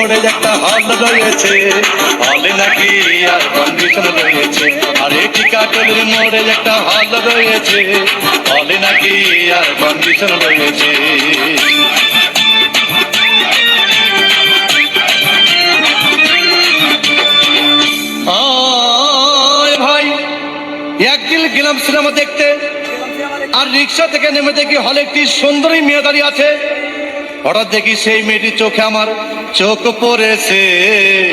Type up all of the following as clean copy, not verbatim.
মোড়ে একটা হল রয়েছে, হলে নাকি আর কন্ডিশন রয়েছে। আরে টিকাটলের মোড়ে একটা হল রয়েছে, হলে নাকি আর কন্ডিশন রয়েছে। ভাই একদিন গেলাম সিনেমা দেখতে, আর রিক্সা থেকে নেমে দেখি হলে একটি সুন্দরী মেয়ে দাঁড়িয়ে আছে। হঠাৎ দেখি সেই মেয়েটির চোখে আমার চোখ পড়েছে,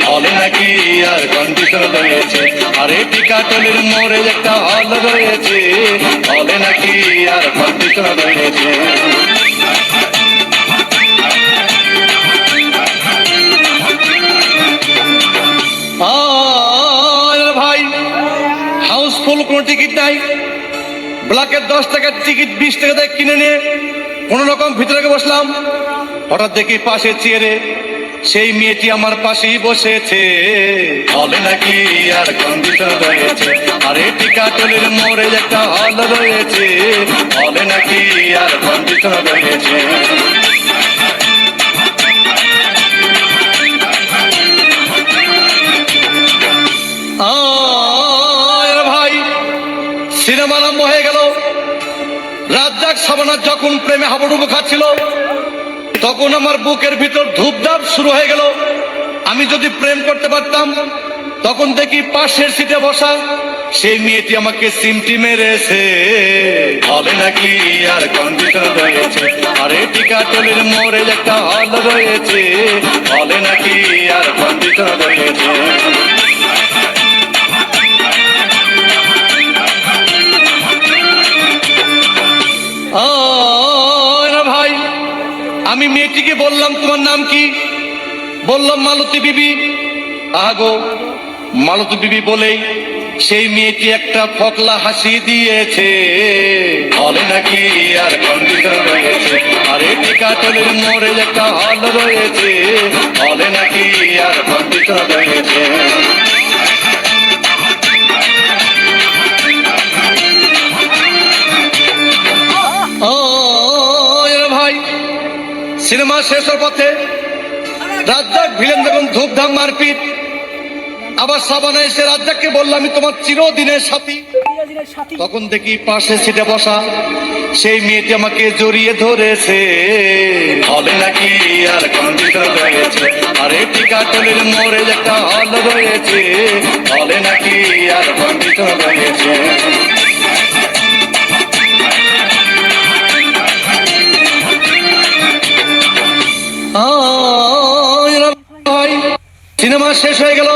হলে নাকি আর কন্ডিশন রয়েছে। আরে টিকাটলের মোড়ে একটা হল রয়েছে, হলে নাকি আর কন্ডিশন রয়েছে। ভাই হাউসফুল কোনো টিকিট নাই, ব্ল্যাকের 10 টাকার টিকিট 20 টাকা দিয়ে কিনে নিয়ে কোন রকম ভিতরে বসলাম। হঠাৎ দেখি পাশে চেয়ারে সেই মেয়েটি আমার পাশেই বসেছে, হলে নাকি আর কন্ডিশন রয়েছে। আরে টিকাটলের মোড়ে একটা হল রয়েছে, হলে নাকি আর কন্ডিশন রয়েছে। ভাই সিনেমা আরম্ভ হয়ে গেল। রাজ্জাক সাবানা যখন প্রেমে হাবুডুবু খাচ্ছিল, তখন আমার বুকের ভিতর ধূপধাপ শুরু হয়ে গেল। আমি যদি প্রেম করতে পারতাম, তখন দেখি পাশের সিটে বসা সেই মেয়েটি আমাকে সিমটি মেরেছে, হলে নাকি আর কন্ডিশন রয়েছে। আরে টিকাটলের মোড়ে একটা হল রয়েছে, হলে নাকি আর কন্ডিশন রয়েছে। ভাই আমি মেয়েটিকে বললাম তোমার নাম কি? বললাম মালতী বিবি। আগো মালতী বিবি বলেই সেই মেয়েটি একটা ফকলা হাসি দিয়েছে, হলে নাকি আর কন্ডিশন রয়েছে। আরে টিকাটলের মোড়ে একটা হল রয়েছে, হলে নাকি আর কন্ডিশন রয়েছে। ভাই সিনেমা শেষ হওয়ার পথে রাজ্জাক ভিলেন যখন ধূপধাম মারপিট, আবার সাবানা এসে রাজ্জাককে বললাম আমি তোমার চিরদিনের সাথী। তখন দেখি পাশে সিটে বসা সেই মেয়েটি আমাকে জড়িয়ে ধরেছে, হলে নাকি আর কন্ডিশন রয়েছে। আরে টিকাটলের মোড়ে একটা হল রয়েছে, হলে নাকি আর কন্ডিশন রয়েছে। সিনেমা শেষ হয়ে গেল,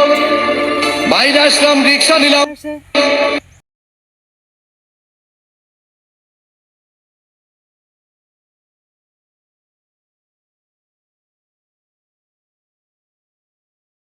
বাইরে আসলাম, রিক্সা নিলাম।